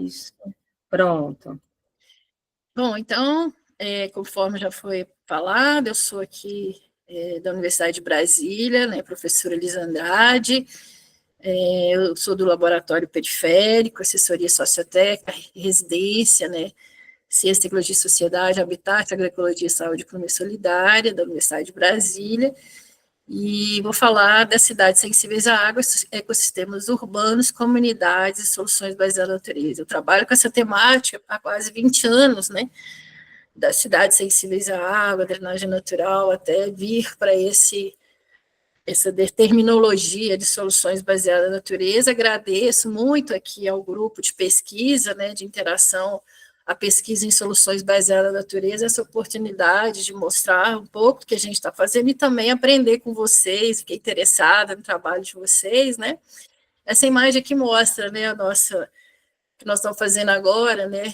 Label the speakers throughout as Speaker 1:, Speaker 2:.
Speaker 1: Isso. Pronto.
Speaker 2: Bom, então, conforme já foi falado, eu sou aqui da Universidade de Brasília, né, professora Elisa Andrade, eu sou do Laboratório Periférico, Assessoria Sociotécnica, Residência, né, Ciência, Tecnologia e Sociedade, Habitat, Agroecologia, Saúde e Economia Solidária, da Universidade de Brasília, e vou falar das cidades sensíveis à água, ecossistemas urbanos, comunidades e soluções baseadas na natureza. Eu trabalho com essa temática há quase 20 anos, né, das cidades sensíveis à água, drenagem natural, até vir para essa terminologia de soluções baseadas na natureza. Agradeço muito aqui ao grupo de pesquisa, né, de interação, a pesquisa em soluções baseadas na natureza, essa oportunidade de mostrar um pouco do que a gente está fazendo e também aprender com vocês, fiquei interessada no trabalho de vocês, né. Essa imagem aqui mostra, né, que nós estamos fazendo agora, né,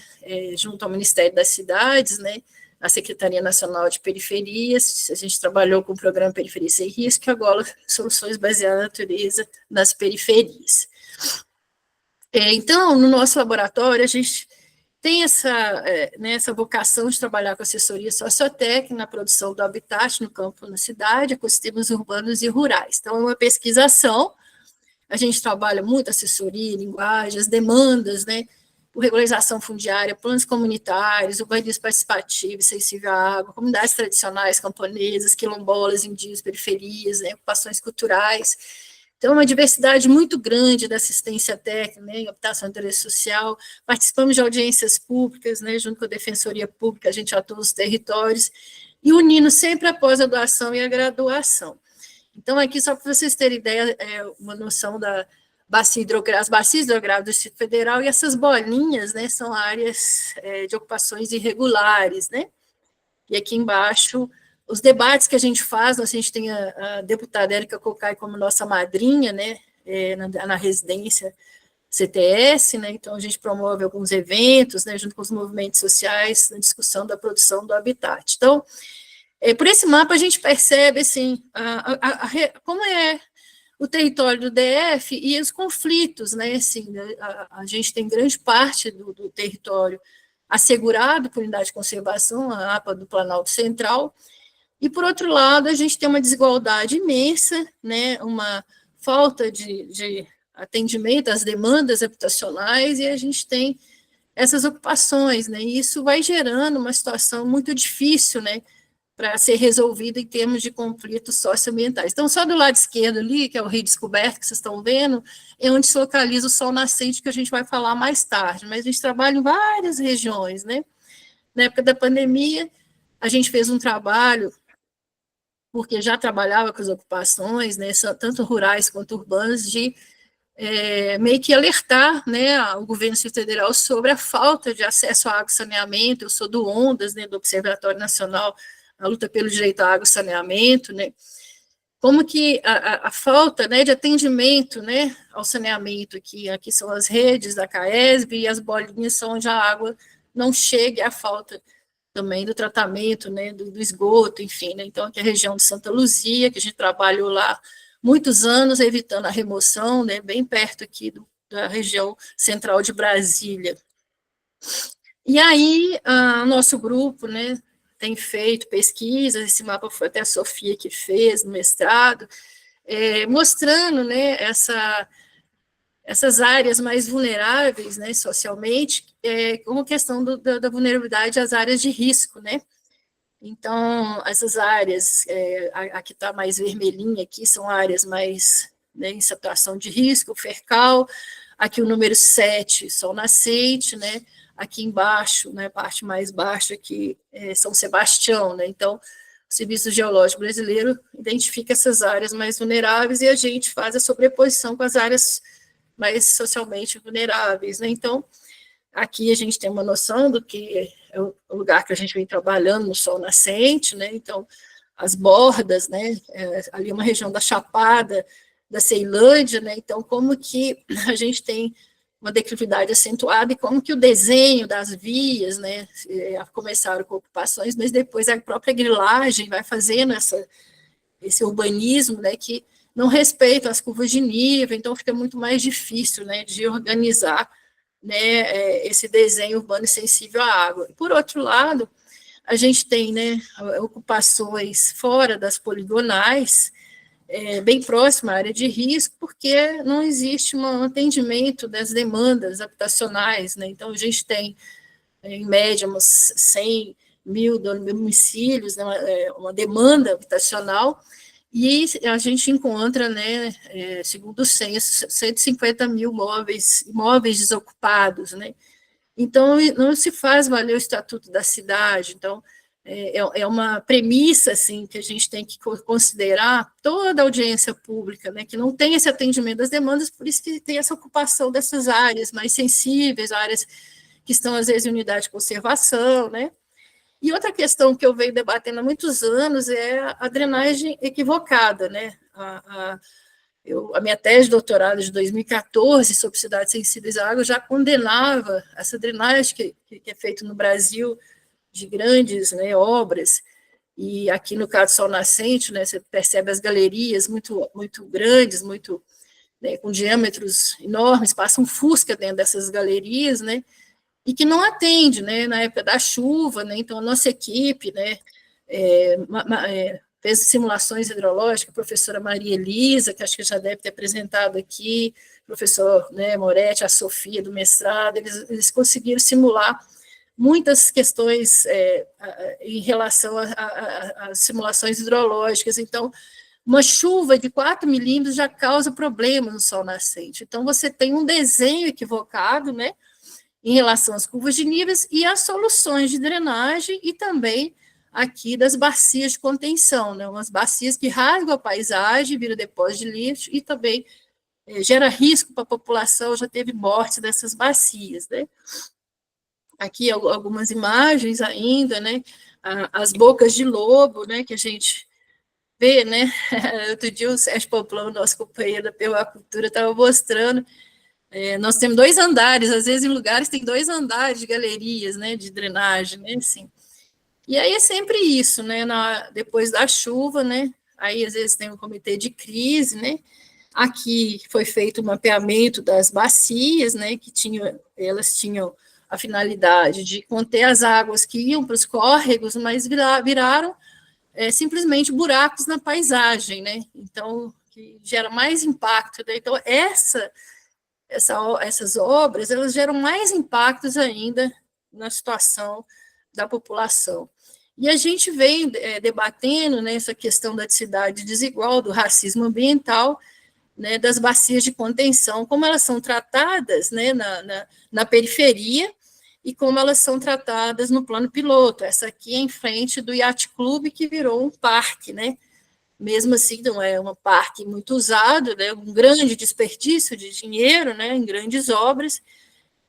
Speaker 2: junto ao Ministério das Cidades, né, a Secretaria Nacional de Periferias, a gente trabalhou com o programa Periferia Sem Risco, e agora soluções baseadas na natureza nas periferias. Então, no nosso laboratório, a gente tem essa vocação de trabalhar com assessoria sociotécnica na produção do habitat no campo, na cidade, ecossistemas urbanos e rurais. Então, é uma pesquisação, a gente trabalha muito assessoria, linguagem, as demandas, né, por regularização fundiária, planos comunitários, urbanismo participativo, sensível à água, comunidades tradicionais, camponesas, quilombolas, indígenas, periferias, né, ocupações culturais. Então, uma diversidade muito grande da assistência técnica, né, em habitação e interesse social. Participamos de audiências públicas, né, junto com a Defensoria Pública, a gente atua nos territórios, e unindo sempre a pós-graduação e a graduação. Então, aqui, só para vocês terem ideia, uma noção da as bacias hidrográficas do Distrito Federal, e essas bolinhas, né, são áreas de ocupações irregulares, né, e aqui embaixo, os debates que a gente faz, a gente tem a deputada Érica Cocai como nossa madrinha, né, na residência CTS, né, então a gente promove alguns eventos, né, junto com os movimentos sociais, na discussão da produção do habitat. Então, por esse mapa a gente percebe, assim, como é o território do DF e os conflitos, né, assim, a gente tem grande parte do território assegurado por unidade de conservação, a APA do Planalto Central, e, por outro lado, a gente tem uma desigualdade imensa, né, uma falta de atendimento às demandas habitacionais, e a gente tem essas ocupações, né, e isso vai gerando uma situação muito difícil, né, para ser resolvido em termos de conflitos socioambientais. Então, só do lado esquerdo ali, que é o Rio Descoberto, que vocês estão vendo, é onde se localiza o sol nascente, que a gente vai falar mais tarde, mas a gente trabalha em várias regiões, né? Na época da pandemia, a gente fez um trabalho, porque já trabalhava com as ocupações, né, tanto rurais quanto urbanas, de meio que alertar, né, o governo federal sobre a falta de acesso à água e saneamento. Eu sou do ONDAS, né, do Observatório Nacional, a luta pelo direito à água e saneamento, né, como que a falta, né, de atendimento, né, ao saneamento, aqui são as redes da CAESB, e as bolinhas são onde a água não chega, e a falta também do tratamento, né, do esgoto, enfim, né, então aqui é a região de Santa Luzia, que a gente trabalhou lá muitos anos, evitando a remoção, né, bem perto aqui da região central de Brasília. E aí, o nosso grupo, né, tem feito pesquisas, esse mapa foi até a Sofia que fez no mestrado, mostrando, né, essas áreas mais vulneráveis, né, socialmente, como questão da vulnerabilidade às áreas de risco, né. Então, essas áreas, a que está mais vermelhinha aqui, são áreas mais, né, em situação de risco, Fercal, aqui o número 7, Sol Nascente, né, aqui embaixo, né, parte mais baixa aqui, São Sebastião, né, então, o Serviço Geológico Brasileiro identifica essas áreas mais vulneráveis e a gente faz a sobreposição com as áreas mais socialmente vulneráveis, né, então, aqui a gente tem uma noção do que é o lugar que a gente vem trabalhando no sol nascente, né, então, as bordas, né, ali é uma região da Chapada, da Ceilândia, né, então, como que a gente tem uma declividade acentuada e como que o desenho das vias, né, começaram com ocupações, mas depois a própria grilagem vai fazendo esse urbanismo, né, que não respeita as curvas de nível, então fica muito mais difícil, né, de organizar né, esse desenho urbano sensível à água. Por outro lado, a gente tem, né, ocupações fora das poligonais, bem próxima à área de risco, porque não existe um atendimento das demandas habitacionais, né? Então, a gente tem, em média, uns 100 mil domicílios, né, uma demanda habitacional, e a gente encontra, né, segundo o censo, 150 mil imóveis desocupados, né? Então, não se faz valer o Estatuto da Cidade. Então, é uma premissa, assim, que a gente tem que considerar toda a audiência pública, né, que não tem esse atendimento das demandas, por isso que tem essa ocupação dessas áreas mais sensíveis, áreas que estão, às vezes, em unidade de conservação, né. E outra questão que eu venho debatendo há muitos anos é a drenagem equivocada, né. A minha tese de doutorado de 2014 sobre cidades sensíveis à água já condenava essa drenagem que é feita no Brasil de grandes, né, obras, e aqui no caso do Sol Nascente, né, você percebe as galerias muito, muito grandes, muito, né, com diâmetros enormes, passa um fusca dentro dessas galerias, né, e que não atende, né, na época da chuva, né, então a nossa equipe, né, fez simulações hidrológicas, a professora Maria Elisa, que acho que já deve ter apresentado aqui, o professor, né, Moretti, a Sofia do mestrado, eles conseguiram simular muitas questões em relação às simulações hidrológicas. Então, uma chuva de 4 milímetros já causa problemas no Sol Nascente. Então, você tem um desenho equivocado, né, em relação às curvas de níveis e às soluções de drenagem e também aqui das bacias de contenção, né, umas bacias que rasgam a paisagem, viram depósito de lixo e também gera risco para a população, já teve morte dessas bacias, né. Aqui algumas imagens ainda, né, as bocas de lobo, né, que a gente vê, né, outro dia o Sérgio Poplão, nosso companheiro da Permacultura, estava mostrando, nós temos 2 andares, às vezes em lugares tem 2 andares de galerias, né, de drenagem, né, assim. E aí é sempre isso, né, depois da chuva, né, aí às vezes tem um comitê de crise, né, aqui foi feito o mapeamento das bacias, né, que elas tinham a finalidade de conter as águas que iam para os córregos, mas viraram simplesmente buracos na paisagem, né, então, que gera mais impacto, né? Então, essas obras, elas geram mais impactos ainda na situação da população. E a gente vem debatendo, né, essa questão da cidade desigual, do racismo ambiental, né, das bacias de contenção, como elas são tratadas, né, na periferia e como elas são tratadas no plano piloto. Essa aqui é em frente do Yacht Club, que virou um parque, né, mesmo assim não é um parque muito usado, né, um grande desperdício de dinheiro, né, em grandes obras,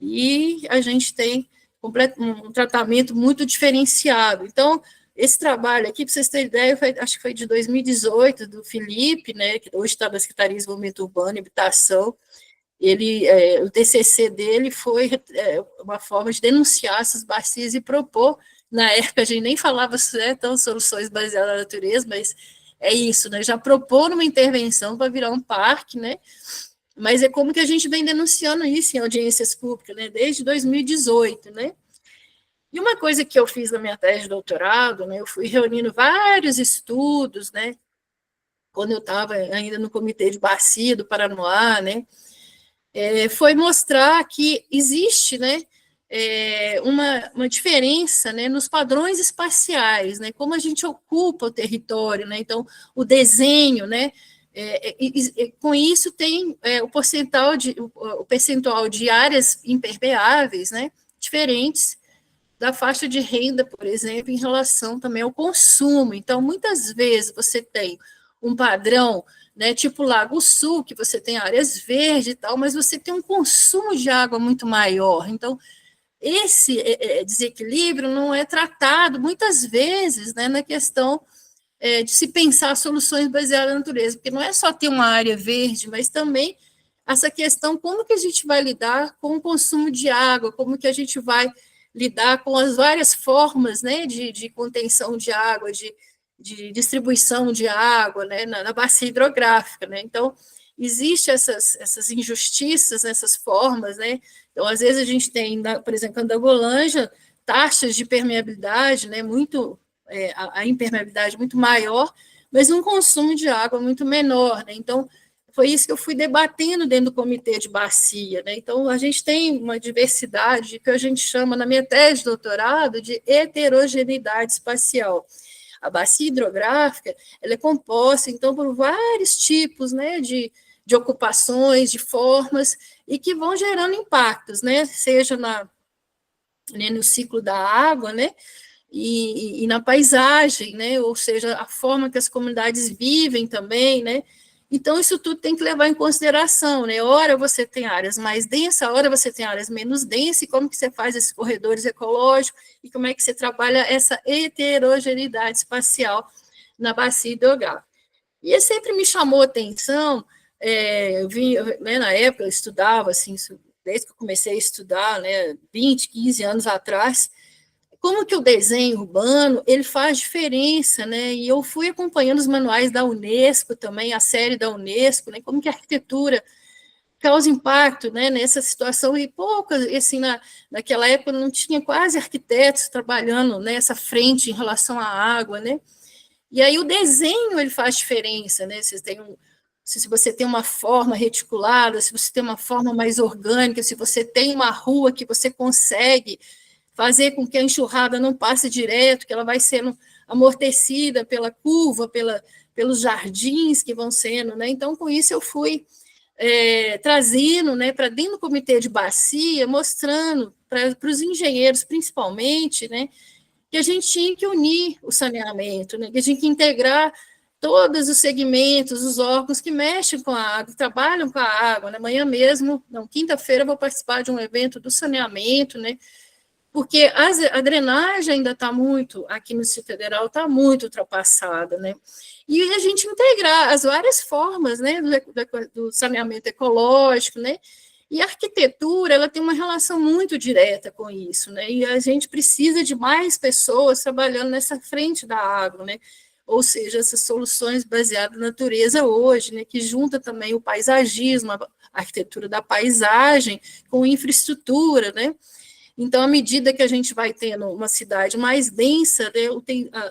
Speaker 2: e a gente tem um tratamento muito diferenciado. Então, esse trabalho aqui, para vocês terem ideia, acho que foi de 2018, do Felipe, né, que hoje está na Secretaria de Desenvolvimento Urbano e Habitação. O TCC dele foi uma forma de denunciar essas bacias e propor, na época a gente nem falava tão soluções baseadas na natureza, mas é isso, né, já propor uma intervenção para virar um parque, né, mas é como que a gente vem denunciando isso em audiências públicas, né, desde 2018, né. E uma coisa que eu fiz na minha tese de doutorado, né, eu fui reunindo vários estudos, né, quando eu estava ainda no Comitê de Bacia do Paranoá, né, foi mostrar que existe, né, uma diferença, né, nos padrões espaciais, né, como a gente ocupa o território, né, então o desenho, né, com isso tem o percentual de áreas impermeáveis, né, diferentes da faixa de renda, por exemplo, em relação também ao consumo. Então, muitas vezes você tem um padrão, né, tipo Lago Sul, que você tem áreas verdes e tal, mas você tem um consumo de água muito maior. Então, esse desequilíbrio não é tratado muitas vezes, né, na questão de se pensar soluções baseadas na natureza, porque não é só ter uma área verde, mas também essa questão, como que a gente vai lidar com o consumo de água, como que a gente vai lidar com as várias formas, né, de contenção de água, de distribuição de água, né, na bacia hidrográfica, né. Então, existem essas injustiças, essas formas, né? Então, às vezes, a gente tem, por exemplo, na Andagolândia, taxas de permeabilidade, né, muito, a impermeabilidade muito maior, mas um consumo de água muito menor, né? Então, foi isso que eu fui debatendo dentro do comitê de bacia, né? Então, a gente tem uma diversidade que a gente chama, na minha tese de doutorado, de heterogeneidade espacial. A bacia hidrográfica, ela é composta, então, por vários tipos, né, de ocupações, de formas, e que vão gerando impactos, né, seja né, no ciclo da água, né, e na paisagem, né, ou seja, a forma que as comunidades vivem também, né. Então, isso tudo tem que levar em consideração, né? Ora você tem áreas mais densas, ora você tem áreas menos densas, e como que você faz esses corredores ecológicos, e como é que você trabalha essa heterogeneidade espacial na bacia hidrográfica. E sempre me chamou a atenção, eu vim, né, na época eu estudava, assim, desde que eu comecei a estudar, né, 20, 15 anos atrás, como que o desenho urbano, ele faz diferença, né, e eu fui acompanhando os manuais da Unesco também, a série da Unesco, né, como que a arquitetura causa impacto, né, nessa situação, e poucas, assim, naquela época não tinha quase arquitetos trabalhando nessa frente em relação à água, né, e aí o desenho, ele faz diferença, né, se você tem uma forma reticulada, se você tem uma forma mais orgânica, se você tem uma rua que você consegue fazer com que a enxurrada não passe direto, que ela vai sendo amortecida pela curva, pelos jardins que vão sendo, né? Então, com isso, eu fui trazendo, né, para dentro do comitê de bacia, mostrando para os engenheiros, principalmente, né, que a gente tinha que unir o saneamento, né, que a gente tinha que integrar todos os segmentos, os órgãos que mexem com a água, que trabalham com a água. Né? Amanhã mesmo, não, quinta-feira, eu vou participar de um evento do saneamento, né, porque a drenagem ainda está muito, aqui no Distrito Federal, está muito ultrapassada, né? E a gente integrar as várias formas, né, do saneamento ecológico, né? E a arquitetura, ela tem uma relação muito direta com isso, né? E a gente precisa de mais pessoas trabalhando nessa frente da água, né? Ou seja, essas soluções baseadas na natureza hoje, né? Que junta também o paisagismo, a arquitetura da paisagem com infraestrutura, né? Então, à medida que a gente vai tendo uma cidade mais densa, né,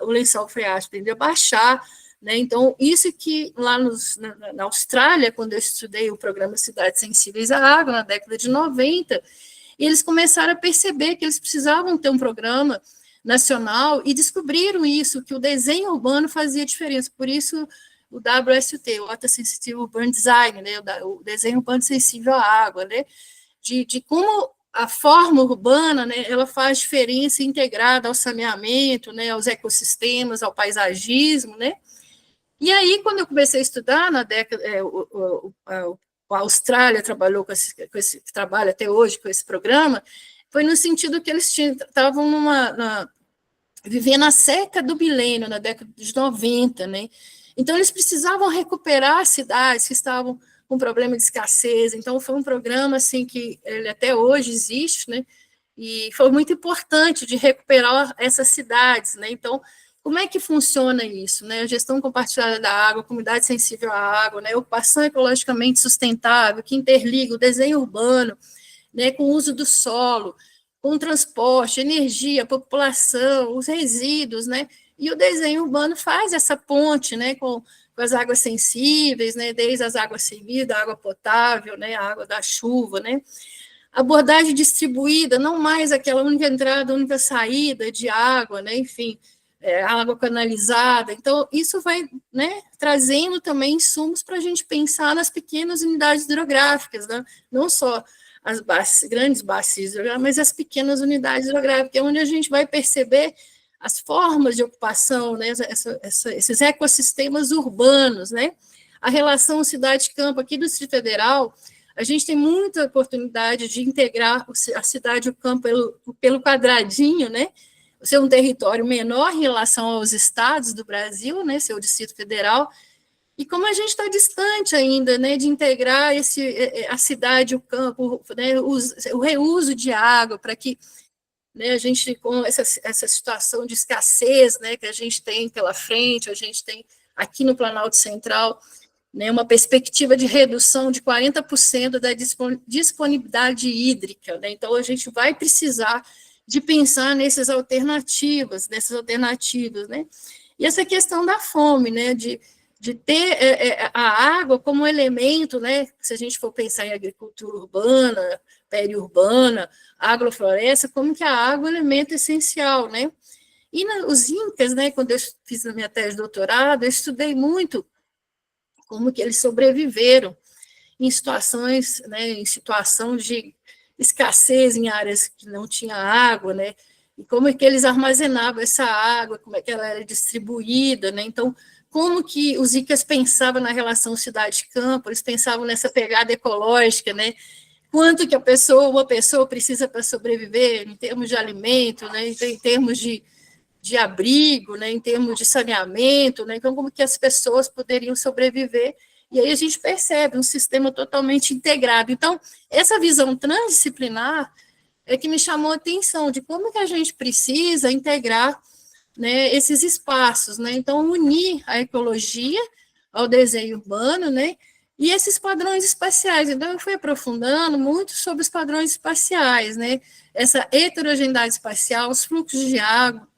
Speaker 2: o lençol freático tende a baixar, né? Então, isso que lá na Austrália, quando eu estudei o programa Cidades Sensíveis à Água, na década de 90, eles começaram a perceber que eles precisavam ter um programa nacional e descobriram isso, que o desenho urbano fazia diferença. Por isso, o WSUT, o Water Sensitive Urban Design, né, o desenho urbano sensível à água, né, de como a forma urbana, né, ela faz diferença integrada ao saneamento, né, aos ecossistemas, ao paisagismo, né. E aí, quando eu comecei a estudar, na década, a Austrália trabalhou trabalha até hoje com esse programa, foi no sentido que eles estavam vivendo a seca do milênio, na década de 90, né. Então, eles precisavam recuperar cidades que estavam com problema de escassez. Então, foi um programa assim que ele até hoje existe, né? E foi muito importante de recuperar essas cidades, né? Então, como é que funciona isso, né? A gestão compartilhada da água, comunidade sensível à água, né? Ocupação ecologicamente sustentável, que interliga o desenho urbano, né? Com o uso do solo, com o transporte, energia, população, os resíduos, né? E o desenho urbano faz essa ponte, né? Com as águas sensíveis, né, desde as águas servidas, a água potável, né, a água da chuva, né, abordagem distribuída, não mais aquela única entrada, única saída de água, né, enfim, água canalizada. Então, isso vai, né, trazendo também insumos para a gente pensar nas pequenas unidades hidrográficas, né, não só as grandes bacias hidrográficas, mas as pequenas unidades hidrográficas, onde a gente vai perceber as formas de ocupação, né, esses ecossistemas urbanos, né, a relação cidade-campo aqui do Distrito Federal, a gente tem muita oportunidade de integrar a cidade e o campo pelo quadradinho, né, ser um território menor em relação aos estados do Brasil, né, ser o Distrito Federal, e como a gente está distante ainda, né, de integrar a cidade, o campo, né, o reuso de água, para que, né, a gente, com essa situação de escassez, né, que a gente tem pela frente, a gente tem aqui no Planalto Central, né, uma perspectiva de redução de 40% da disponibilidade hídrica, né? Então, a gente vai precisar de pensar nessas alternativas, né? E essa questão da fome, né, de ter a água como um elemento, né, se a gente for pensar em agricultura urbana, periurbana, agrofloresta, como que a água é um elemento essencial, né? E os incas, né, quando eu fiz a minha tese de doutorado, eu estudei muito como que eles sobreviveram em situações, né, em situação de escassez em áreas que não tinha água, né, e como é que eles armazenavam essa água, como é que ela era distribuída, né, então, como que os incas pensavam na relação cidade-campo, eles pensavam nessa pegada ecológica, né, quanto que uma pessoa precisa para sobreviver, em termos de alimento, né, em termos de abrigo, né, em termos de saneamento, né, então como que as pessoas poderiam sobreviver, e aí a gente percebe um sistema totalmente integrado. Então, essa visão transdisciplinar é que me chamou a atenção de como que a gente precisa integrar, né, esses espaços, né, então unir a ecologia ao desenho urbano, né, e esses padrões espaciais. Então, eu fui aprofundando muito sobre os padrões espaciais, né, essa heterogeneidade espacial, os fluxos de água,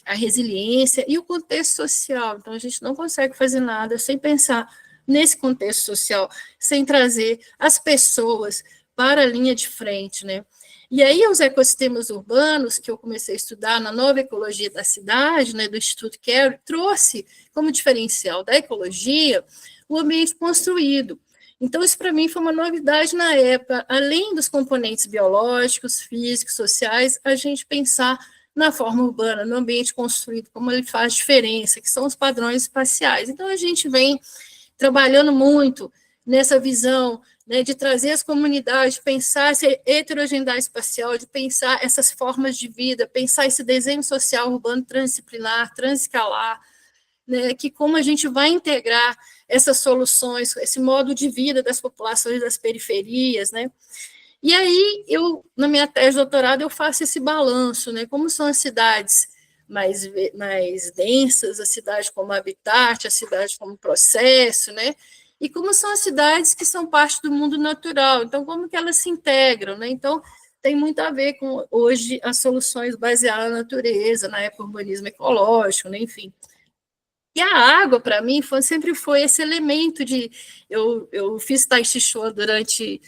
Speaker 2: a resiliência e o contexto social. Então, a gente não consegue fazer nada sem pensar nesse contexto social, sem trazer as pessoas para a linha de frente, né? E aí, os ecossistemas urbanos, que eu comecei a estudar na nova ecologia da cidade, né, do Instituto Carey, trouxe como diferencial da ecologia o ambiente construído. Então, isso para mim foi uma novidade na época, além dos componentes biológicos, físicos, sociais, a gente pensar na forma urbana, no ambiente construído, como ele faz diferença, que são os padrões espaciais. Então, a gente vem trabalhando muito nessa visão, né, de trazer as comunidades, pensar essa heterogeneidade espacial, de pensar essas formas de vida, pensar esse desenho social urbano transdisciplinar, transescalar, né, que como a gente vai integrar essas soluções, esse modo de vida das populações das periferias, né? E aí, na minha tese de doutorado, eu faço esse balanço, né? Como são as cidades mais densas, a cidade como habitat, a cidade como processo, né? E como são as cidades que são parte do mundo natural. Então, como que elas se integram, né? Então, tem muito a ver com, hoje, as soluções baseadas na natureza, na eco-urbanismo ecológico, né? Enfim. E a água, para mim, sempre foi esse elemento de... Eu fiz Tai Chi Chuan durante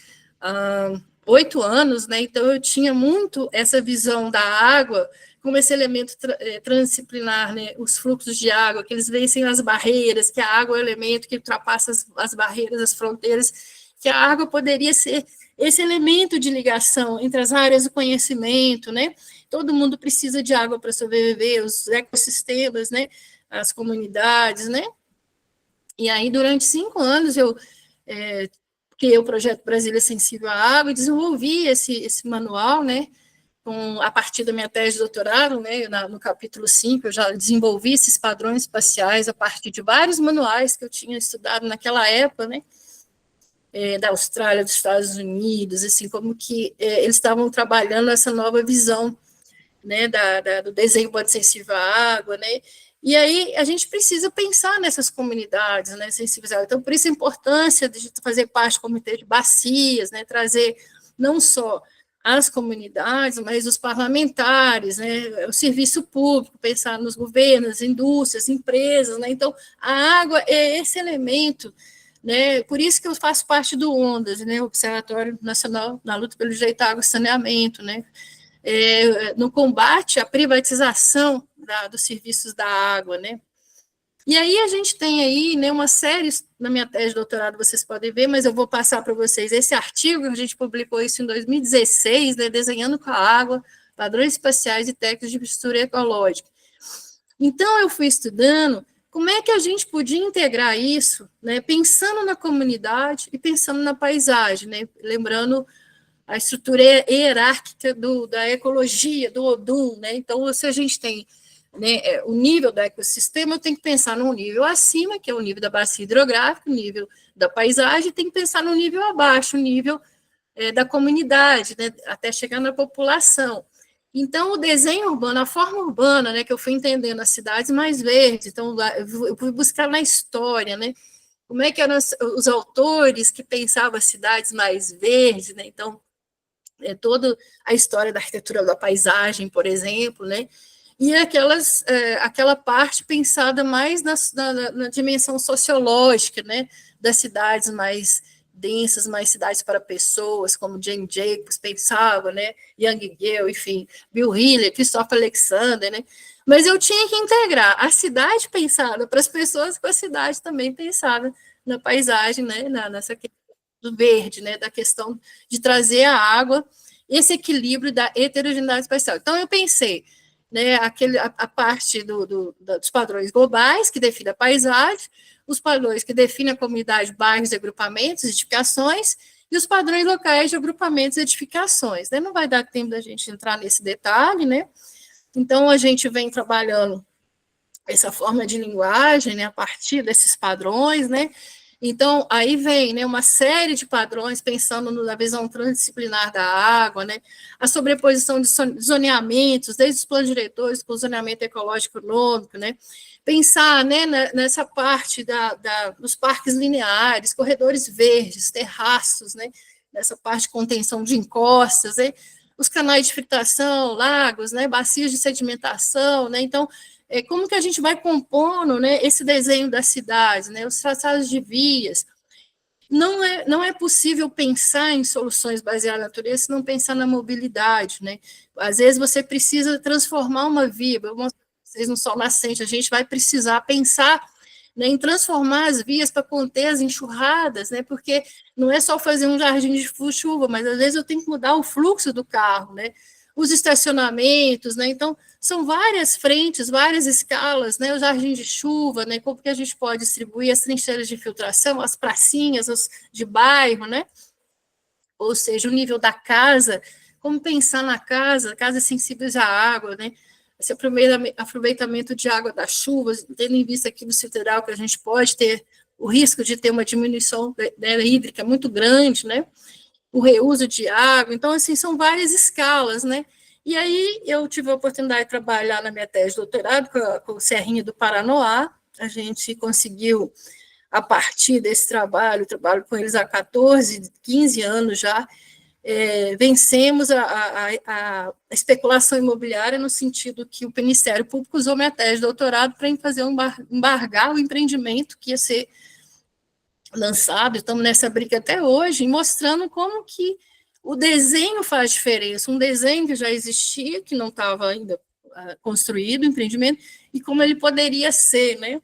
Speaker 2: 8 anos, né? Então eu tinha muito essa visão da água como esse elemento transdisciplinar, né? Os fluxos de água, que eles vencem as barreiras, que a água é o elemento que ultrapassa as barreiras, as fronteiras, que a água poderia ser esse elemento de ligação entre as áreas do conhecimento, né? Todo mundo precisa de água para sobreviver, os ecossistemas, né? As comunidades, né? E aí, durante 5 anos, eu criei o projeto Brasília Sensível à Água e desenvolvi esse manual, né, a partir da minha tese de doutorado, né, no capítulo 5, eu já desenvolvi esses padrões espaciais a partir de vários manuais que eu tinha estudado naquela época, né, da Austrália, dos Estados Unidos, assim, como que eles estavam trabalhando essa nova visão, né, do desenho urbano sensível à água, né, e aí a gente precisa pensar nessas comunidades, né, sensibilizadas. Então, por isso a importância de fazer parte do comitê de bacias, né, trazer não só as comunidades, mas os parlamentares, né, o serviço público, pensar nos governos, indústrias, empresas, né, então a água é esse elemento, né, por isso que eu faço parte do ONDAS, né, Observatório Nacional na Luta pelo Direito à Água e Saneamento, né, no combate à privatização dos serviços da água, né? E aí a gente tem aí, né, uma série, na minha tese de doutorado vocês podem ver, mas eu vou passar para vocês esse artigo, a gente publicou isso em 2016, né, Desenhando com a Água, Padrões Espaciais e Técnicas de Infraestrutura Ecológica. Então, eu fui estudando como é que a gente podia integrar isso, né, pensando na comunidade e pensando na paisagem, né, lembrando a estrutura hierárquica da ecologia, do Odum, né? Então, se a gente tem, né, o nível do ecossistema, eu tenho que pensar num nível acima, que é o nível da bacia hidrográfica, o nível da paisagem, tem que pensar no nível abaixo, o nível da comunidade, né, até chegar na população. Então, o desenho urbano, a forma urbana, né, que eu fui entendendo as cidades mais verdes, então, eu fui buscar na história, né, como é que eram os autores que pensavam cidades mais verdes, né? Então, toda a história da arquitetura da paisagem, por exemplo, né? E aquela parte pensada mais na dimensão sociológica, né? Das cidades mais densas, mais cidades para pessoas, como Jane Jacobs pensava, né? Young Gill, enfim, Bill Hiller, Christopher Alexander, né? Mas eu tinha que integrar a cidade pensada para as pessoas com a cidade também pensada na paisagem, né? Nessa questão do verde, né? Da questão de trazer a água, esse equilíbrio da heterogeneidade espacial. Então, eu pensei, né, a parte dos padrões globais, que define a paisagem, os padrões que definem a comunidade, bairros, agrupamentos, edificações, e os padrões locais de agrupamentos e edificações. Né? Não vai dar tempo da gente entrar nesse detalhe, né? Então, a gente vem trabalhando essa forma de linguagem, né, a partir desses padrões, né? Então, aí vem, né, uma série de padrões, pensando na visão transdisciplinar da água, né, a sobreposição de zoneamentos, desde os planos diretores, com o zoneamento ecológico econômico, né, pensar, né, nessa parte dos parques lineares, corredores verdes, terraços, né, nessa parte de contenção de encostas, né, os canais de filtração, lagos, né, bacias de sedimentação, né, então, como que a gente vai compondo, né, esse desenho das cidades, né, os traçados de vias. Não é possível pensar em soluções baseadas na natureza se não pensar na mobilidade, né? Às vezes você precisa transformar uma via, eu vou mostrar para vocês no sol nascente, a gente vai precisar pensar, né, em transformar as vias para conter as enxurradas, né, porque não é só fazer um jardim de chuva, mas às vezes eu tenho que mudar o fluxo do carro, né, os estacionamentos, né, então são várias frentes, várias escalas, né, o jardim de chuva, né, como que a gente pode distribuir as trincheiras de filtração, as pracinhas de bairro, né, ou seja, o nível da casa, como pensar na casa, casas sensíveis à água, né, esse aproveitamento de água das chuvas, tendo em vista aqui no Federal que a gente pode ter o risco de ter uma diminuição, né, hídrica muito grande, né, o reuso de água, então, assim, são várias escalas, né, e aí eu tive a oportunidade de trabalhar na minha tese de doutorado com o Serrinha do Paranoá, a gente conseguiu, a partir desse trabalho com eles há 14, 15 anos já, vencemos a especulação imobiliária no sentido que o Ministério Público usou minha tese de doutorado para fazer embargar o empreendimento que ia ser lançado, estamos nessa briga até hoje, mostrando como que o desenho faz diferença, um desenho que já existia, que não estava ainda construído, o empreendimento, e como ele poderia ser, né?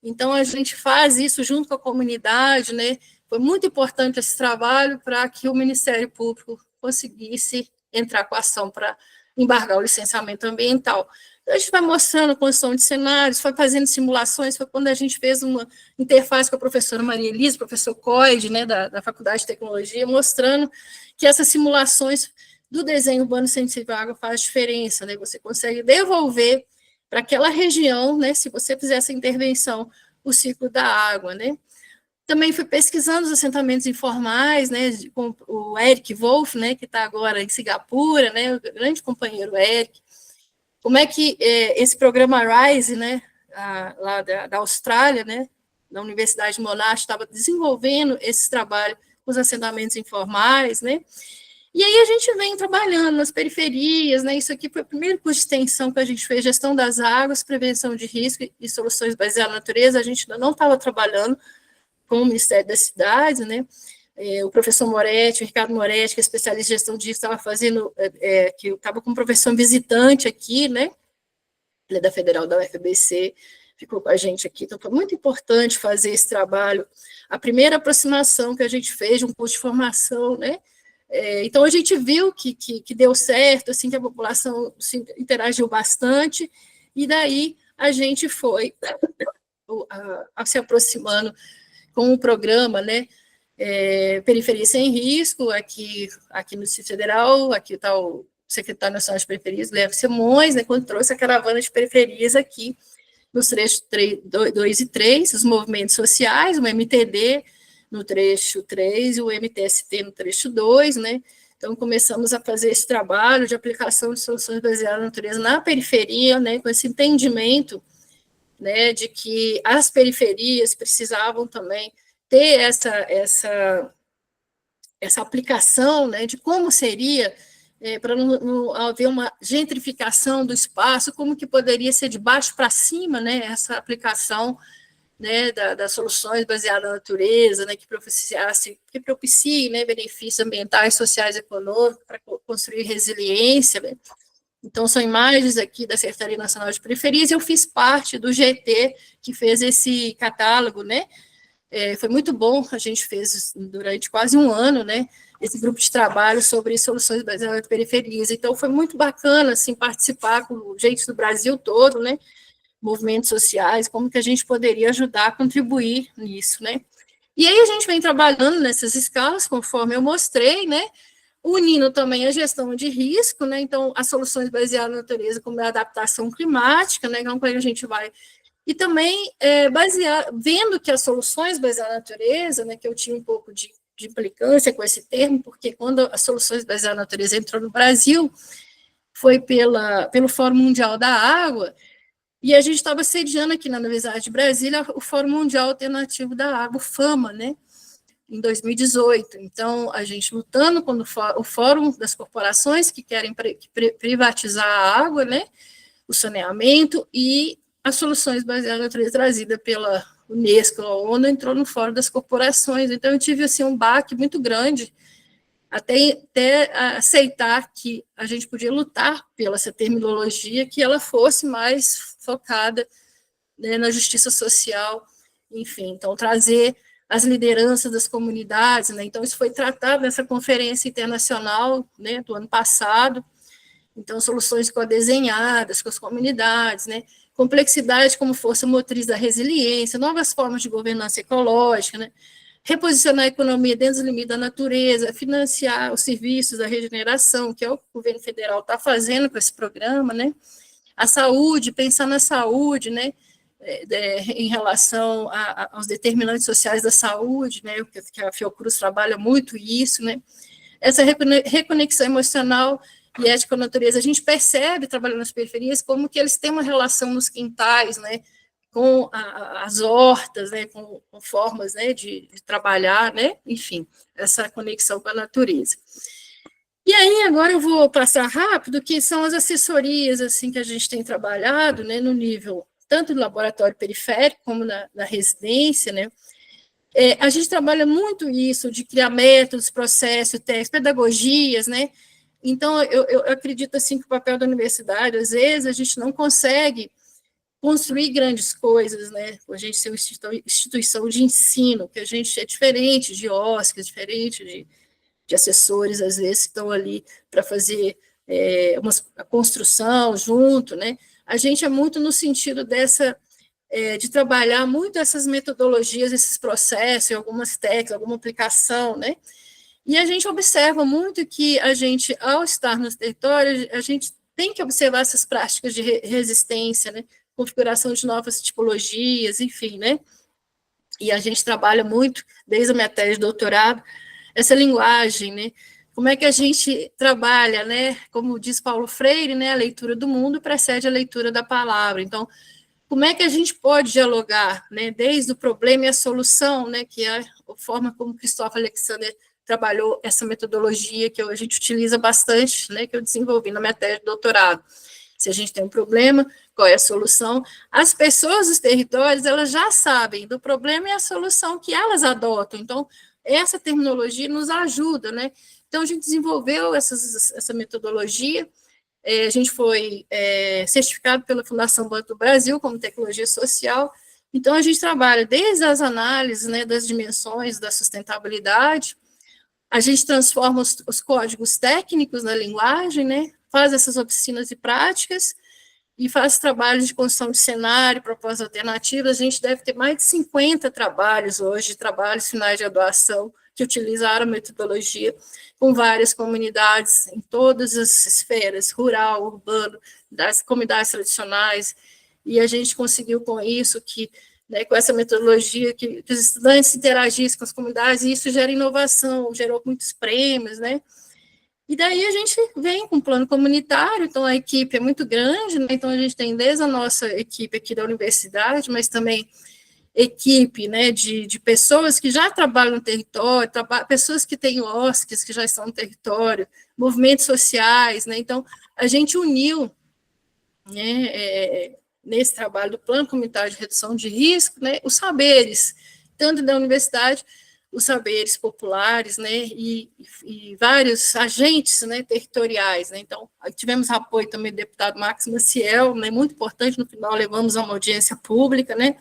Speaker 2: Então, a gente faz isso junto com a comunidade, né? Foi muito importante esse trabalho para que o Ministério Público conseguisse entrar com a ação para embargar o licenciamento ambiental. Então, a gente vai mostrando a construção de cenários, foi fazendo simulações, foi quando a gente fez uma interface com a professora Maria Elisa, professor Coide, né, da Faculdade de Tecnologia, mostrando que essas simulações do desenho urbano sensível à água faz diferença, né? Você consegue devolver para aquela região, né, se você fizer essa intervenção, o ciclo da água, né. Também fui pesquisando os assentamentos informais, né, com o Eric Wolff, né, que está agora em Singapura, né, o grande companheiro Eric. Como é que esse programa RISE, né, lá da Austrália, né, da Universidade Monash, estava desenvolvendo esse trabalho com os assentamentos informais, né. E aí a gente vem trabalhando nas periferias, né? Isso aqui foi o primeiro curso de extensão que a gente fez, gestão das águas, prevenção de risco e soluções baseadas na natureza. A gente ainda não estava trabalhando com o Ministério das Cidades, né? O professor Moretti, o Ricardo Moretti, que é especialista em gestão de risco, estava fazendo, que estava com professor visitante aqui, né? Ele é da Federal da UFBC, ficou com a gente aqui. Então, foi muito importante fazer esse trabalho. A primeira aproximação que a gente fez de um curso de formação, né? Então, a gente viu que deu certo, assim, que a população se interagiu bastante, e daí a gente foi se aproximando com o programa, né, Periferia Sem Risco, aqui no Distrito Federal, aqui está o secretário nacional de periferias, Léo Simões, né, quando trouxe a caravana de periferias aqui, nos trechos 2 e 3, os movimentos sociais, o MTD, no trecho 3 e o MTST no trecho 2, né? Então, começamos a fazer esse trabalho de aplicação de soluções baseadas na natureza na periferia, né? Com esse entendimento né, de que as periferias precisavam também ter essa aplicação, né, de como seria, para não haver uma gentrificação do espaço, como que poderia ser de baixo para cima, né, essa aplicação, né, das soluções baseadas na natureza, né, que propicie, né, benefícios ambientais, sociais e econômicos para construir resiliência, né. Então, são imagens aqui da Secretaria Nacional de Periferias, e eu fiz parte do GT, que fez esse catálogo, né. Foi muito bom, a gente fez durante quase um ano, né, esse grupo de trabalho sobre soluções baseadas em periferias. Então, foi muito bacana, assim, participar com gente do Brasil todo, né, movimentos sociais, como que a gente poderia ajudar a contribuir nisso, né. E aí a gente vem trabalhando nessas escalas, conforme eu mostrei, né, unindo também a gestão de risco, né, então as soluções baseadas na natureza, como a adaptação climática, né, então a gente vai, e também vendo que as soluções baseadas na natureza, né, que eu tinha um pouco de implicância com esse termo, porque quando as soluções baseadas na natureza entrou no Brasil, foi pelo Fórum Mundial da Água, e a gente estava sediando aqui na Universidade de Brasília o Fórum Mundial Alternativo da Água, o FAMA, né, em 2018. Então, a gente lutando contra o Fórum das Corporações que querem privatizar a água, né, o saneamento, e as soluções baseadas na natureza trazida pela Unesco, a ONU, entrou no Fórum das Corporações. Então, eu tive assim, um baque muito grande, até aceitar que a gente podia lutar pela essa terminologia, que ela fosse mais focada, né, na justiça social, enfim, então trazer as lideranças das comunidades, né, então isso foi tratado nessa conferência internacional, né, do ano passado, então soluções co-desenhadas com as comunidades, né, complexidade como força motriz da resiliência, novas formas de governança ecológica, né, reposicionar a economia dentro dos limites da natureza, financiar os serviços da regeneração, que é o que o governo federal está fazendo com esse programa, né, a saúde, pensar na saúde, né, em relação aos determinantes sociais da saúde, né, que a Fiocruz trabalha muito isso, né, essa reconexão emocional e ética com a natureza, a gente percebe, trabalhando nas periferias, como que eles têm uma relação nos quintais, né, com as hortas, né, com formas, né, de trabalhar, né, enfim, essa conexão com a natureza. E aí, agora eu vou passar rápido, que são as assessorias, assim, que a gente tem trabalhado, né, no nível, tanto do laboratório periférico, como na residência, né, a gente trabalha muito isso, de criar métodos, processos, técnicas, pedagogias, né, então, eu acredito, assim, que o papel da universidade, às vezes, a gente não consegue construir grandes coisas, né, a gente ser uma instituição de ensino, que a gente é diferente de OSCs, diferente de assessores, às vezes, que estão ali para fazer a construção junto, né, a gente é muito no sentido de trabalhar muito essas metodologias, esses processos, algumas técnicas, alguma aplicação, né, e a gente observa muito que a gente, ao estar nos territórios, a gente tem que observar essas práticas de resistência, né, configuração de novas tipologias, enfim, né, e a gente trabalha muito, desde a minha tese de doutorado, essa linguagem, né, como é que a gente trabalha, né, como diz Paulo Freire, né, a leitura do mundo precede a leitura da palavra, então, como é que a gente pode dialogar, né, desde o problema e a solução, né, que é a forma como Christophe Alexander trabalhou essa metodologia que a gente utiliza bastante, né, que eu desenvolvi na minha tese de doutorado. Se a gente tem um problema, qual é a solução? As pessoas dos territórios, elas já sabem do problema e a solução que elas adotam, então, essa terminologia nos ajuda, né, então a gente desenvolveu essa metodologia, a gente foi certificado pela Fundação Banco do Brasil como tecnologia social, então a gente trabalha desde as análises, né, das dimensões da sustentabilidade, a gente transforma os códigos técnicos na linguagem, né, faz essas oficinas e práticas, e faz trabalhos de construção de cenário, propostas alternativas. A gente deve ter mais de 50 trabalhos hoje, trabalhos finais de graduação, que utilizaram a metodologia com várias comunidades em todas as esferas, rural, urbano, das comunidades tradicionais, e a gente conseguiu com isso que, né, com essa metodologia, que os estudantes interagissem com as comunidades, e isso gera inovação, gerou muitos prêmios, né, E daí a gente vem com um plano comunitário, então a equipe é muito grande, né? Então a gente tem desde a nossa equipe aqui da universidade, mas também equipe, né, de pessoas que já trabalham no território, pessoas que têm OSCs, que já estão no território, movimentos sociais, né? Então a gente uniu, né, nesse trabalho do Plano Comunitário de Redução de Risco, né, os saberes, tanto da universidade, os saberes populares, né, e vários agentes, né, territoriais, né, então, tivemos apoio também do deputado Max Maciel, né, muito importante, no final levamos a uma audiência pública, né,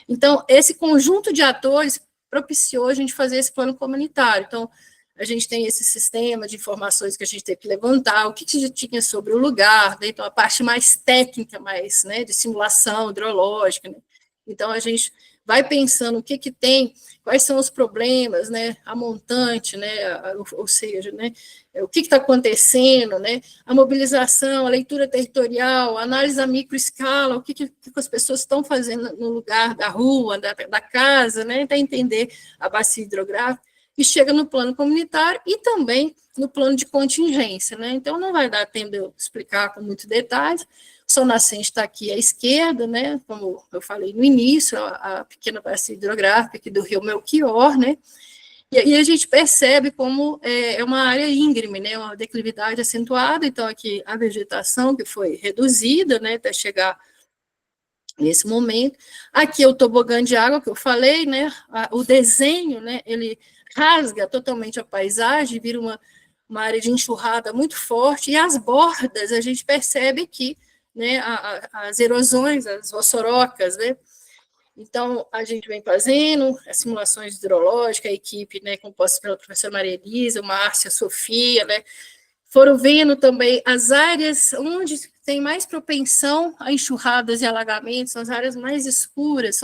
Speaker 2: então, esse conjunto de atores propiciou a gente fazer esse plano comunitário, então, a gente tem esse sistema de informações que a gente teve que levantar, o que a gente tinha sobre o lugar, né? Então, a parte mais técnica, mais, né, de simulação hidrológica, né? Então, a gente vai pensando o que tem, quais são os problemas, né, a montante, né, ou seja, né, o que está acontecendo, né, a mobilização, a leitura territorial, a análise a microescala, o que as pessoas estão fazendo no lugar da rua, da casa, né, para entender a bacia hidrográfica, e chega no plano comunitário e também no plano de contingência, né? Então, não vai dar tempo de eu explicar com muito detalhe. O Sol Nascente está aqui à esquerda, né? Como eu falei no início, a pequena bacia hidrográfica aqui do Rio Melchior, né? E aí a gente percebe como é uma área íngreme, né? Uma declividade acentuada. Então, aqui a vegetação que foi reduzida, né? Até chegar nesse momento. Aqui é o tobogã de água que eu falei, né? O desenho, né? Ele rasga totalmente a paisagem, vira uma área de enxurrada muito forte, e as bordas a gente percebe que, né, as erosões, as ossorocas, né? Então, a gente vem fazendo as simulações hidrológicas, a equipe, né, composta pela professora Maria Elisa, Márcia, Sofia, né, foram vendo também as áreas onde tem mais propensão a enxurradas e alagamentos, são as áreas mais escuras,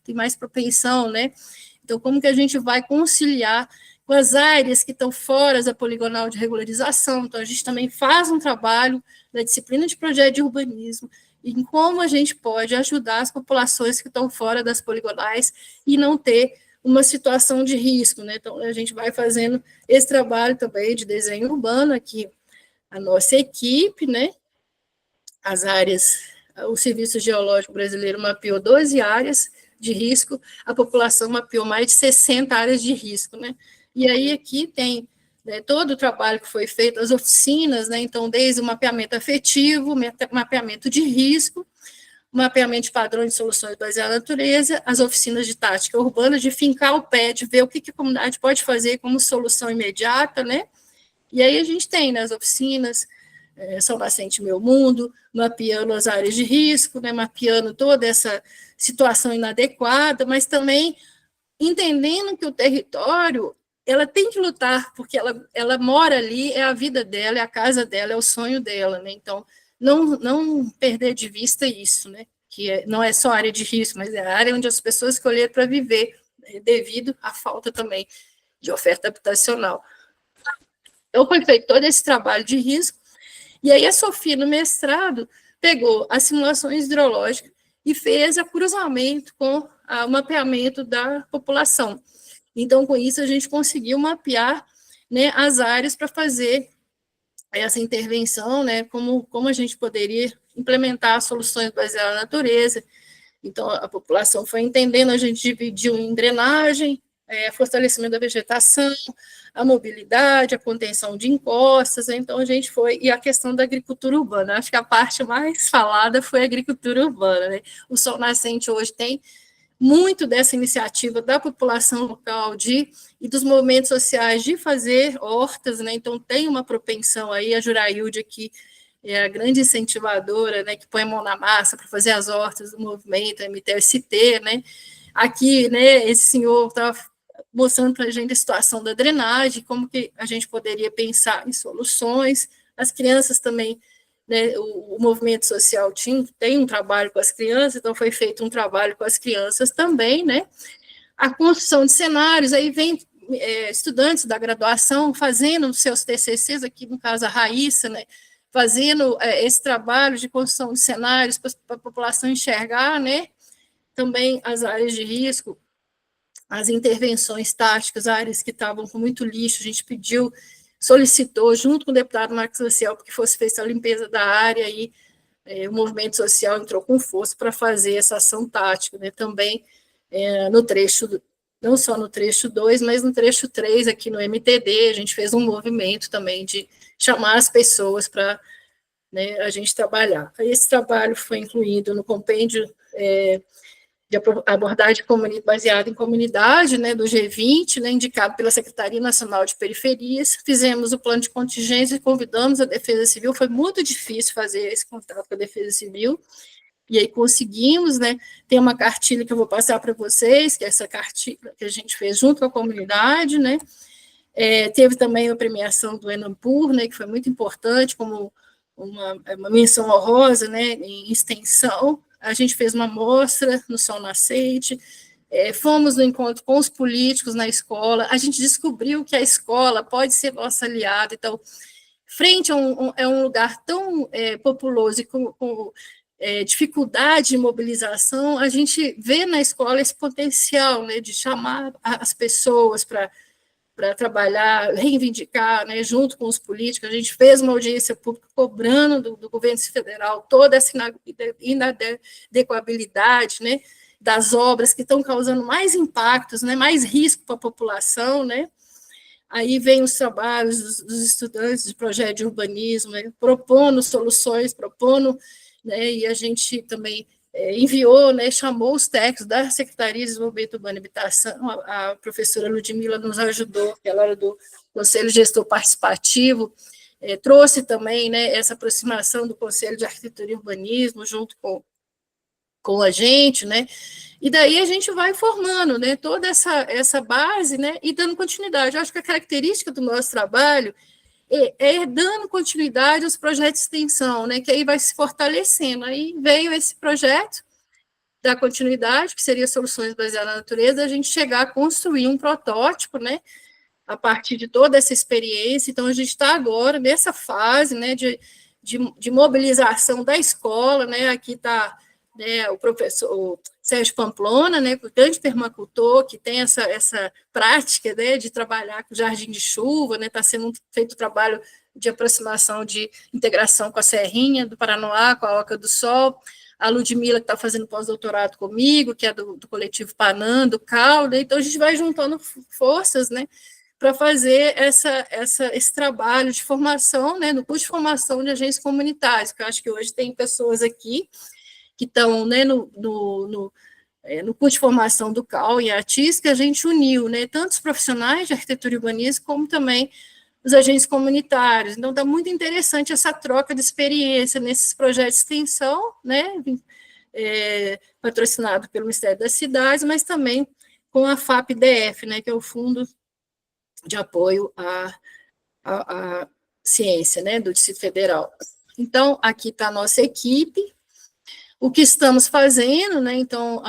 Speaker 2: tem mais propensão, né? Então, como que a gente vai conciliar com as áreas que estão fora da poligonal de regularização? Então, a gente também faz um trabalho na disciplina de projeto de urbanismo, em como a gente pode ajudar as populações que estão fora das poligonais e não ter uma situação de risco, né? Então, a gente vai fazendo esse trabalho também de desenho urbano aqui, a nossa equipe, né? As áreas, o Serviço Geológico Brasileiro mapeou 12 áreas de risco, a população mapeou mais de 60 áreas de risco, né? E aí aqui tem, né, todo o trabalho que foi feito, as oficinas, né? Então, desde o mapeamento afetivo, mapeamento de risco, mapeamento de padrões de soluções baseadas na natureza, as oficinas de tática urbana, de fincar o pé, de ver o que a comunidade pode fazer como solução imediata, né? E aí a gente tem, né, as oficinas, Sol Nascente Meu Mundo, mapeando as áreas de risco, né, mapeando toda essa situação inadequada, mas também entendendo que o território, ela tem que lutar, porque ela mora ali, é a vida dela, é a casa dela, é o sonho dela, né? Então, não perder de vista isso, né? Que não é só área de risco, mas é a área onde as pessoas escolheram para viver, né, devido à falta também de oferta habitacional. Então, foi feito todo esse trabalho de risco, e aí a Sofia, no mestrado, pegou as simulações hidrológicas e fez o cruzamento com o mapeamento da população. Então, com isso, a gente conseguiu mapear, né, as áreas para fazer essa intervenção, né, como a gente poderia implementar soluções baseadas na natureza. Então, a população foi entendendo, a gente dividiu em drenagem, fortalecimento da vegetação, a mobilidade, a contenção de encostas, né? Então a gente foi, e a questão da agricultura urbana, acho que a parte mais falada foi a agricultura urbana, né? O Sol Nascente hoje tem muito dessa iniciativa da população local e dos movimentos sociais de fazer hortas, né? Então tem uma propensão aí, a Jurailde aqui é a grande incentivadora, né, que põe a mão na massa para fazer as hortas do movimento, a MTST, né? Aqui, né, esse senhor estava mostrando para a gente a situação da drenagem, como que a gente poderia pensar em soluções. As crianças também, né, o movimento social tem um trabalho com as crianças, então foi feito um trabalho com as crianças também, né? A construção de cenários, aí vem estudantes da graduação fazendo seus TCCs, aqui no caso a Raíssa, né, fazendo esse trabalho de construção de cenários para a população enxergar, né, também as áreas de risco, as intervenções táticas, áreas que estavam com muito lixo, a gente pediu solicitou, junto com o deputado Marcos Maciel, que fosse feita a limpeza da área, e o movimento social entrou com força para fazer essa ação tática, né, também no trecho, não só no trecho 2, mas no trecho 3, aqui no MTD, a gente fez um movimento também de chamar as pessoas para, né, a gente trabalhar. Esse trabalho foi incluído no compêndio de abordagem baseada em comunidade, né, do G20, né, indicado pela Secretaria Nacional de Periferias. Fizemos o plano de contingência e convidamos a Defesa Civil. Foi muito difícil fazer esse contato com a Defesa Civil, e aí conseguimos, né, tem uma cartilha que eu vou passar para vocês, que é essa cartilha que a gente fez junto com a comunidade, né. Teve também a premiação do Enampur, né, que foi muito importante, como uma menção honrosa, né, em extensão. A gente fez uma mostra no Sol Nascente, fomos no encontro com os políticos na escola, a gente descobriu que a escola pode ser nossa aliada. Então, frente a um lugar tão populoso e com dificuldade de mobilização, a gente vê na escola esse potencial, né, de chamar as pessoas para trabalhar, reivindicar, né, junto com os políticos. A gente fez uma audiência pública cobrando do governo federal toda essa inadequabilidade, né, das obras que estão causando mais impactos, né, mais risco para a população, né. Aí vem os trabalhos dos estudantes de projeto de urbanismo, né, propondo soluções, né, e a gente também enviou, né, chamou os técnicos da Secretaria de Desenvolvimento Urbano e Habitação, a professora Ludmila nos ajudou, ela era do Conselho Gestor Participativo, trouxe também, né, essa aproximação do Conselho de Arquitetura e Urbanismo junto com a gente, né, e daí a gente vai formando, né, toda essa base, né, e dando continuidade. Eu acho que a característica do nosso trabalho dando continuidade aos projetos de extensão, né, que aí vai se fortalecendo. Aí veio esse projeto da continuidade, que seria soluções baseadas na natureza, a gente chegar a construir um protótipo, né, a partir de toda essa experiência. Então, a gente está agora nessa fase, né, de mobilização da escola, né, aqui está, né, o professor Sérgio Pamplona, né, o grande permacultor, que tem essa prática, né, de trabalhar com jardim de chuva, né, está sendo feito trabalho de aproximação, de integração com a Serrinha do Paranoá, com a Oca do Sol, a Ludmila, que está fazendo pós-doutorado comigo, que é do coletivo Panam, do CAL, né, então a gente vai juntando forças, né, para fazer esse trabalho de formação, né, no curso de formação de agentes comunitários, que eu acho que hoje tem pessoas aqui que estão, né, no curso de formação do CAL e a ATIS, que a gente uniu, né, tanto os profissionais de arquitetura e urbanismo, como também os agentes comunitários. Então, está muito interessante essa troca de experiência nesses projetos de extensão, né, patrocinado pelo Ministério das Cidades, mas também com a FAP-DF, né, que é o Fundo de Apoio à Ciência, né, do Distrito Federal. Então, aqui está a nossa equipe, o que estamos fazendo, né, então,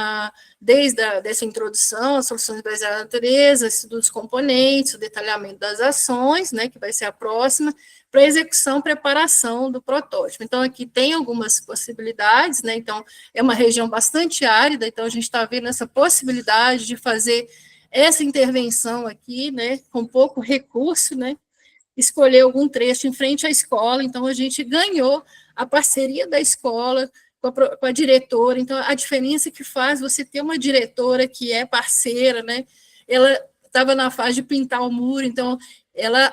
Speaker 2: desde essa introdução, as soluções baseadas na natureza, estudo dos componentes, o detalhamento das ações, né, que vai ser a próxima, para execução, preparação do protótipo. Então, aqui tem algumas possibilidades, né, então, é uma região bastante árida, então, a gente está vendo essa possibilidade de fazer essa intervenção aqui, né, com pouco recurso, né, escolher algum trecho em frente à escola. Então, a gente ganhou a parceria da escola com a diretora. Então, a diferença que faz você ter uma diretora que é parceira, né? Ela estava na fase de pintar o muro, então ela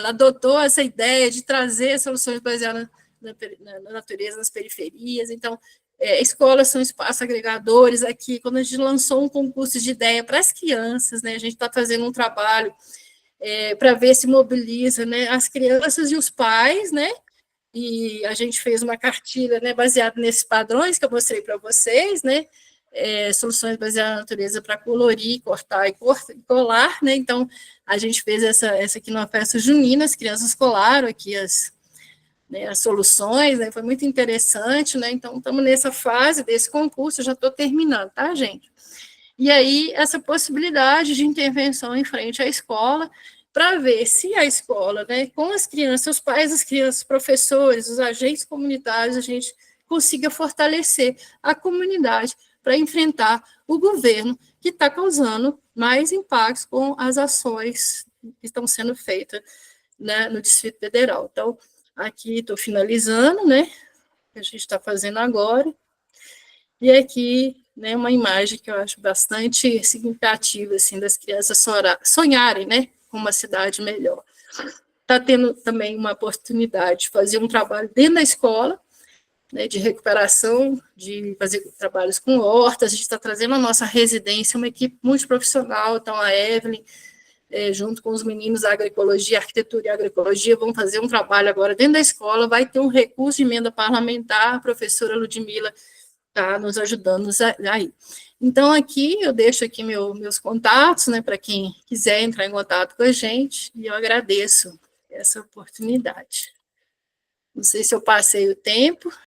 Speaker 2: adotou essa ideia de trazer soluções baseadas na natureza, nas periferias. Então, escolas são espaços agregadores. Aqui, quando a gente lançou um concurso de ideia para as crianças, né, a gente está fazendo um trabalho para ver se mobiliza, né, as crianças e os pais, né, e a gente fez uma cartilha, né, baseada nesses padrões que eu mostrei para vocês, né, soluções baseadas na natureza para colorir, cortar e colar, né, então a gente fez essa aqui numa festa junina, as crianças colaram aqui as soluções, né, foi muito interessante, né, então estamos nessa fase desse concurso, já estou terminando, tá, gente? E aí, essa possibilidade de intervenção em frente à escola, para ver se a escola, né, com as crianças, os pais das crianças, os professores, os agentes comunitários, a gente consiga fortalecer a comunidade para enfrentar o governo que está causando mais impactos com as ações que estão sendo feitas né, no Distrito Federal. Então, aqui estou finalizando, né, o que a gente está fazendo agora, e aqui, né, uma imagem que eu acho bastante significativa, assim, das crianças sonharem, né, com uma cidade melhor. Está tendo também uma oportunidade de fazer um trabalho dentro da escola, né, de recuperação, de fazer trabalhos com hortas. A gente está trazendo a nossa residência, uma equipe multiprofissional, então a Evelyn, junto com os meninos da agroecologia, arquitetura e agroecologia, vão fazer um trabalho agora dentro da escola, vai ter um recurso de emenda parlamentar, a professora Ludmila está nos ajudando aí. Então, aqui, eu deixo aqui meus contatos, né, para quem quiser entrar em contato com a gente, e eu agradeço essa oportunidade. Não sei se eu passei o tempo.